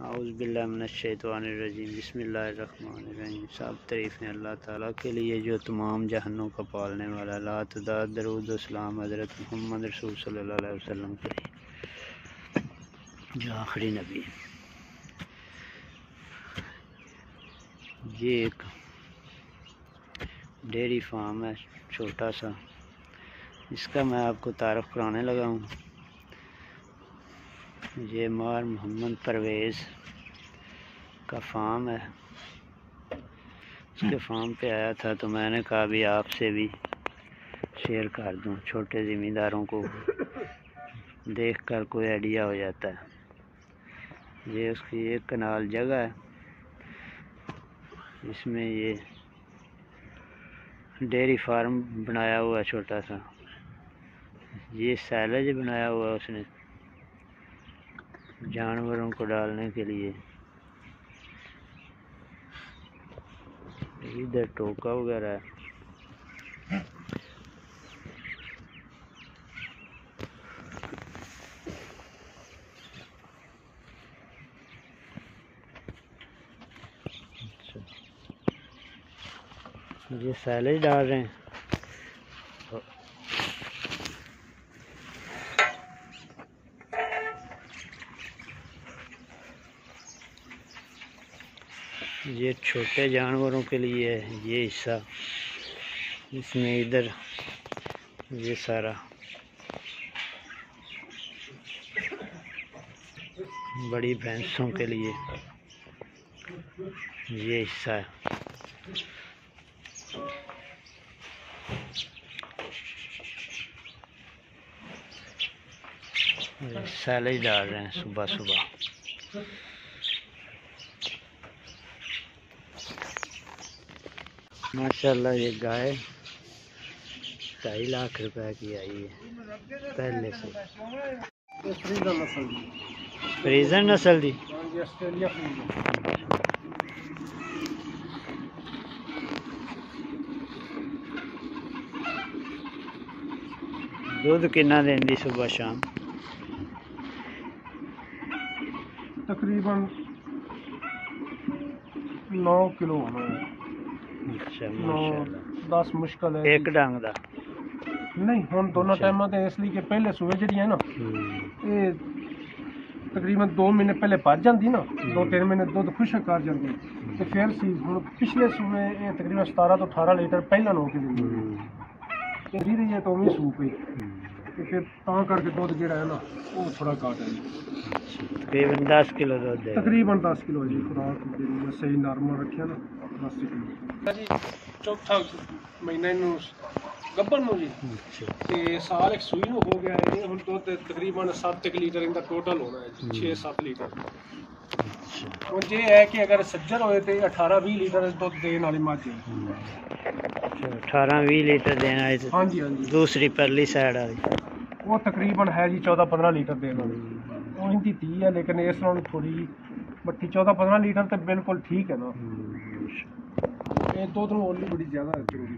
اعوذ باللہ من الشیطان الرجیم بسم اللہ الرحمن الرحیم۔ سب تعریفیں اللہ تعالیٰ کے لیے جو تمام جہنوں کا پالنے والا، لا تعداد درود و سلام حضرت محمد رسول صلی اللہ علیہ وسلم کے لیے جو آخری نبی ہے۔ یہ ایک ڈیری فارم ہے چھوٹا سا، اس کا میں آپ کو تعارف کرانے لگا ہوں۔ یہ مار محمد پرویز کا فارم ہے، اس کے فارم پہ آیا تھا تو میں نے کہا بھی آپ سے بھی شیئر کر دوں، چھوٹے زمینداروں کو دیکھ کر کوئی آئیڈیا ہو جاتا ہے۔ یہ اس کی ایک کنال جگہ ہے، اس میں یہ ڈیری فارم بنایا ہوا ہے چھوٹا سا۔ یہ سیلج بنایا ہوا ہے اس نے جانوروں کو ڈالنے کے لیے۔ ادھر ٹوکا وغیرہ ہے۔ یہ سیلج ڈال رہے ہیں۔ یہ چھوٹے جانوروں کے لیے ہے یہ حصہ، اس میں ادھر یہ سارا بڑی بھینسوں کے لیے یہ حصہ ہے۔ سیلج ڈال رہے ہیں صبح صبح۔ ماشاءاللہ یہ گائے 2.5 لاکھ روپے کی آئی ہے پہلے سے۔ فریزن نسل دی دودھ کنا دین دی صبح شام؟ تقریباً 9 کلو ہونا ہے۔ اچھا ماشاءاللہ۔ 10 مشکل ہے ایک ڈنگ دا نہیں، ہن دونوں ٹائماں تے اس لیے کہ پہلے صبح جڑی ہے نا یہ تقریباً 2 مہینے پہلے پج جاندی نا، 2-3 مہینے دودھ خشک کر جاندی تے پھر سی ہن پچھلے صبح یہ تقریباً 17 تو 18 لیٹر پہلا نو کے دن یہ رہی ہے تو بھی سوپ ہی تے پھر تاں کر کے دودھ جڑا ہے نا وہ تھوڑا کاٹ ہے۔ تقریباً 10 کلو دودھ دے تقریباً 10 کلو جی خوراک صحیح نارمل رکھیا نا 10 کلو جی۔ چوتھا مہینہ نو گبر نو جی تے سال ایک سوئی نو ہو گیا ہے۔ ہن دودھ تقریباً 7 لیٹر ان کا ٹوٹل ہونا ہے جی، 6-7 لیٹر۔ ہن یہ ہے کہ اگر سجر ہوئے تے 18-20 لیٹر دودھ دین والی مجھ ہے۔ 18-20 لیٹر دینا ہے۔ ہاں جی ہاں جی۔ دوسری پرلی سائڈ والی وہ تقریباً ہے جی 14-15 لیٹر دینا، وہ ان کی 30 ہے لیکن اس نال تھوڑی بٹی 14-15 لیٹر تے بالکل ٹھیک ہے نا۔ یہ دودھ نو اولی بڑی زیادہ ضروری۔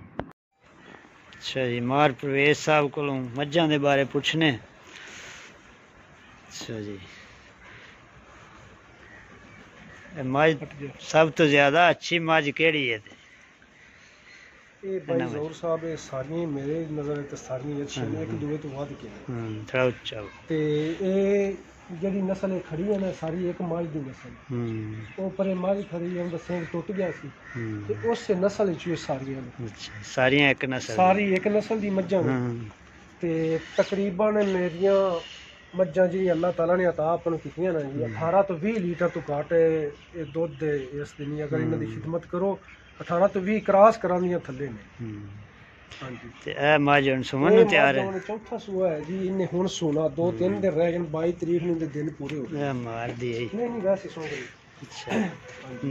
اچھا جی، مار پرویز صاحب کو مجھاں دے بارے پوچھنے۔ اچھا جی، مجھ سب تو زیادہ اچھی مجھ کیڑی ہے؟ یہ بھائی ظہور صاحب ساری میرے نظر تے ساری اچھی نے، ایک دوے تو ود کے تھوڑا اچھا تے یہ جڑی نسل کھڑی ہے نا ساری ایک ماج دی نسل۔ اوپر ماج کھڑی ہے سینگ ٹوٹ گیا سی تے اس نسل چ ساری ساری ایک نسل، ساری ایک نسل دی مجھاں تے تقریباً میریاں مجھاں جی اللہ تعالیٰ نے عطا اپن کیتیاں نا جی 18 تو 20 لیٹر تو گھٹ یہ دودھ دے اس دن اگر انہاں دی خدمت کرو 18 تو 20 کراس کراندیاں تھلے نے۔ ہاں جی تے اے ماج ہن سمن نو تیار ہے؟ چوتھا سوا ہے جی، انہیں ہن سونا 2-3 دن رہ گئے، 22 تاریخ نو دن پورے ہو گئے۔ مار دی نہیں نہیں ویسے سو گئی۔ اچھا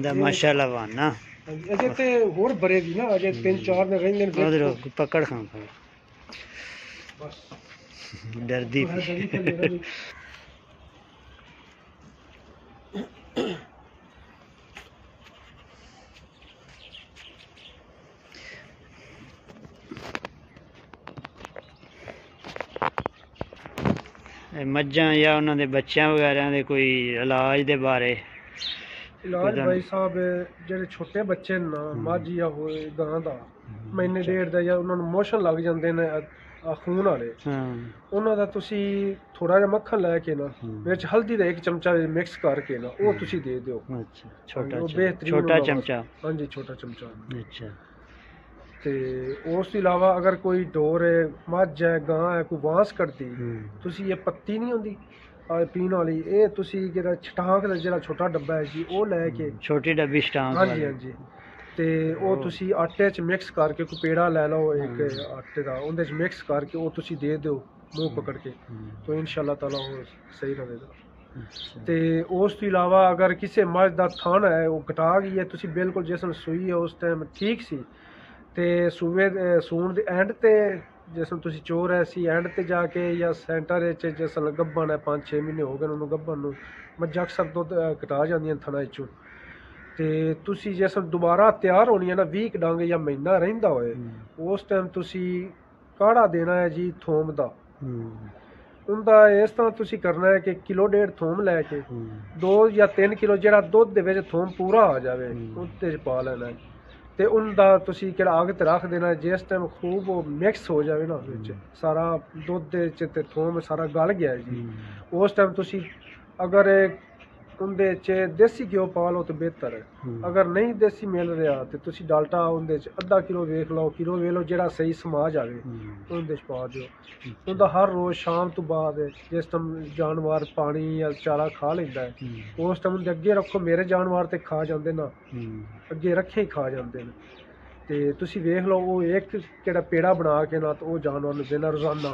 دا ماشاءاللہ وانا اجے تے ہور بڑے دی نا، اجے 3-4 دن رہندے نے۔ ادھر پکڑ کھاں بس ڈردی مجھاں یا انہاں دے بچیاں وغیرہ دے کوئی علاج دے بارے ਇਲਾਜ ਭਾਈ ਸਾਹਿਬ ਜਿਹੜੇ ਛੋਟੇ ਬੱਚੇ ਨੇ ਨਾ, ਮੱਝ ਜਾਂ ਹੋਏ ਗਾਂ ਦਾ, ਮਹੀਨੇ ਡੇਢ ਦਾ, ਜਾਂ ਉਹਨਾਂ ਨੂੰ ਮੋਸ਼ਨ ਲੱਗ ਜਾਂਦੇ ਨੇ ਖੂਨ ਵਾਲੇ, ਉਹਨਾਂ ਦਾ ਤੁਸੀਂ ਥੋੜਾ ਜਿਹਾ ਮੱਖਣ ਲੈ ਕੇ ਨਾ, ਵਿੱਚ ਹਲਦੀ ਦਾ 1 ਚਮਚਾ ਮਿਕਸ ਕਰਕੇ ਨਾ, ਉਹ ਤੁਸੀਂ ਦੇ ਦਿਓ। ਛੋਟਾ ਚਮਚਾ? ਹਾਂਜੀ, ਛੋਟਾ ਚਮਚਾ। ਅੱਛਾ। ਤੇ ਉਸ ਤੋਂ ਇਲਾਵਾ ਅਗਰ ਕੋਈ ਡੋਰ ਹੈ, ਮੱਝ ਹੈ, ਗਾਂ ਹੈ, ਕੋਈ ਵਾਂਸ ਕੱਢਦੀ, ਤੁਸੀਂ ਇਹ ਪੱਤੀ ਨਹੀਂ ਹੁੰਦੀ ਪੀਣ ਵਾਲੀ, ਇਹ ਤੁਸੀਂ ਜਿਹੜਾ ਛਟਾਂਕ ਦਾ ਜਿਹੜਾ ਛੋਟਾ ਡੱਬਾ ਹੈ ਜੀ, ਉਹ ਲੈ ਕੇ, ਛੋਟੀ ਡੱਬੀ ਛਟਾਂਕ? ਹਾਂਜੀ ਹਾਂਜੀ। ਤੇ ਉਹ ਤੁਸੀਂ ਆਟੇ 'ਚ ਮਿਕਸ ਕਰਕੇ, ਕੋਈ ਪੇੜਾ ਲੈ ਲਓ ਇੱਕ ਆਟੇ ਦਾ, ਉਹਦੇ 'ਚ ਮਿਕਸ ਕਰਕੇ ਉਹ ਤੁਸੀਂ ਦੇ ਦਿਓ ਮੂੰਹ ਪਕੜ ਕੇ, ਤਾਂ ਇਨਸ਼ਾਅੱਲਾ ਤਾਲਾ ਉਹ ਸਹੀ ਰਹੇਗਾ। ਤੇ ਉਸ ਤੋਂ ਇਲਾਵਾ ਅਗਰ ਕਿਸੇ ਮੱਝ ਦਾ ਥਣ ਹੈ ਉਹ ਕਟਾ ਗਈ ਹੈ, ਤੁਸੀਂ ਬਿਲਕੁਲ ਜਿਸ ਨੂੰ ਸੂਈ ਹੈ ਉਸ ਟਾਈਮ ਠੀਕ ਸੀ, ਤੇ ਸੂਣ ਦੇ ਐਂਡ ਤੇ ਜਿਸ ਨੂੰ ਤੁਸੀਂ ਚੋਰ ਹੈ ਸੀ, ਐਂਡ ਤੇ ਜਾ ਕੇ ਜਾਂ ਸੈਂਟਰ ਵਿੱਚ ਜਿਸ ਨੂੰ ਗੱਭਣ ਹੈ, 5-6 ਮਹੀਨੇ ਹੋ ਗਏ ਉਹਨੂੰ ਗੱਭਣ ਨੂੰ, ਮੱਝਾਂ ਅਕਸਰ ਦੁੱਧ ਕਟਾ ਜਾਂਦੀਆਂ ਥਣਾ ਵਿੱਚੋਂ, ਤੇ ਤੁਸੀਂ ਜਿਸ ਨੂੰ ਦੁਬਾਰਾ ਤਿਆਰ ਹੋਣੀ ਹੈ ਨਾ, 20 ਡੰਗ ਜਾਂ ਮਹੀਨਾ ਰਹਿੰਦਾ ਹੋਏ, ਉਸ ਟਾਈਮ ਤੁਸੀਂ ਕਾੜਾ ਦੇਣਾ ਹੈ ਜੀ ਥੋਮ ਦਾ। ਉਹਦਾ ਇਸ ਤਰ੍ਹਾਂ ਤੁਸੀਂ ਕਰਨਾ ਹੈ ਕਿ 1.5 ਕਿਲੋ ਥੋਮ ਲੈ ਕੇ 2 ਜਾਂ 3 ਕਿਲੋ ਜਿਹੜਾ ਦੁੱਧ ਦੇ ਵਿੱਚ ਥੋਮ ਪੂਰਾ ਆ ਜਾਵੇ ਉਹਦੇ 'ਚ ਪਾ ਲੈਣਾ ਹੈ, ਤੇ ਉਹਦਾ ਤੁਸੀਂ ਕਿਹੜਾ ਅੱਗ ਤੇ ਰੱਖ ਦੇਣਾ। ਜਿਸ ਟਾਈਮ ਖੂਬ ਉਹ ਮਿਕਸ ਹੋ ਜਾਵੇ ਨਾ ਵਿੱਚ ਸਾਰਾ ਦੁੱਧ ਦੇ ਵਿੱਚ, ਤੇ ਥੋਮ ਸਾਰਾ ਗਲ ਗਿਆ ਜੀ, ਉਸ ਟਾਈਮ ਤੁਸੀਂ ਅਗਰ ਉਹਦੇ 'ਚ ਦੇਸੀ ਘਿਓ ਪਾ ਲਓ ਤਾਂ ਬਿਹਤਰ ਹੈ, ਅਗਰ ਨਹੀਂ ਦੇਸੀ ਮਿਲ ਰਿਹਾ ਤੇ ਤੁਸੀਂ ਡਾਲਟਾ ਉਹਦੇ 'ਚ ਅੱਧਾ ਕਿਲੋ ਵੇਖ ਲਓ, ਕਿਲੋ ਵੇਖ ਲਓ, ਜਿਹੜਾ ਸਹੀ ਸਮਾ ਜਾਵੇ ਉਹਦੇ 'ਚ ਪਾ ਦਿਓ। ਉਹਦਾ ਹਰ ਰੋਜ਼ ਸ਼ਾਮ ਤੋਂ ਬਾਅਦ ਜਿਸ ਟਾਈਮ ਜਾਨਵਰ ਪਾਣੀ ਜਾਂ ਚਾਰਾ ਖਾ ਲੈਂਦਾ ਹੈ, ਉਸ ਟਾਈਮ ਉਹਦੇ ਅੱਗੇ ਰੱਖੋ। ਮੇਰੇ ਜਾਨਵਰ ਤੇ ਖਾ ਜਾਂਦੇ ਨਾ, ਅੱਗੇ ਰੱਖੇ ਹੀ ਖਾ ਜਾਂਦੇ ਨੇ, ਤੇ ਤੁਸੀਂ ਵੇਖ ਲਓ ਉਹ ਇੱਕ ਕਿਹੜਾ ਪੇੜਾ ਬਣਾ ਕੇ ਨਾ, ਉਹ ਜਾਨਵਰ ਨੂੰ ਦੇਣਾ ਰੋਜ਼ਾਨਾ,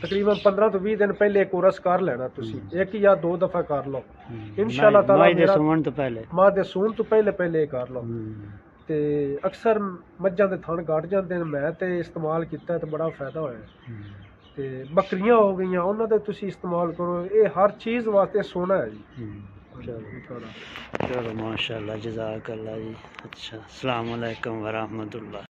ਤਕਰੀਬਨ 15 ਤੋਂ 20 ਦਿਨ ਪਹਿਲੇ ਕੋਰਸ ਕਰ ਲੈਣਾ ਤੁਸੀਂ, 1 ਜਾਂ 2 ਦਫਾ ਕਰ ਲਓ ਇਨਸ਼ਾਅੱਲਾ ਤਾਲਾ। ਮਾਂ ਦੇ ਸੂਣ ਤੋਂ ਪਹਿਲੇ ਕਰ ਲਓ। ਤੇ ਅਕਸਰ ਮੱਝਾਂ ਦੇ ਥਣ ਘਟ ਜਾਂਦੇ ਨੇ, ਮੈਂ ਤੇ ਇਸਤੇਮਾਲ ਕੀਤਾ ਤੇ ਬੜਾ ਫਾਇਦਾ ਹੋਇਆ। ਤੇ ਬੱਕਰੀਆਂ ਹੋ ਗਈਆਂ, ਉਹਨਾਂ ਦੇ ਤੁਸੀਂ ਇਸਤੇਮਾਲ ਕਰੋ, ਇਹ ਹਰ ਚੀਜ਼ ਵਾਸਤੇ ਸੋਨਾ ਹੈ ਜੀ। چلو ماشاء اللہ، جزاک اللہ جی۔ اچھا، السلام علیکم ورحمۃ اللہ۔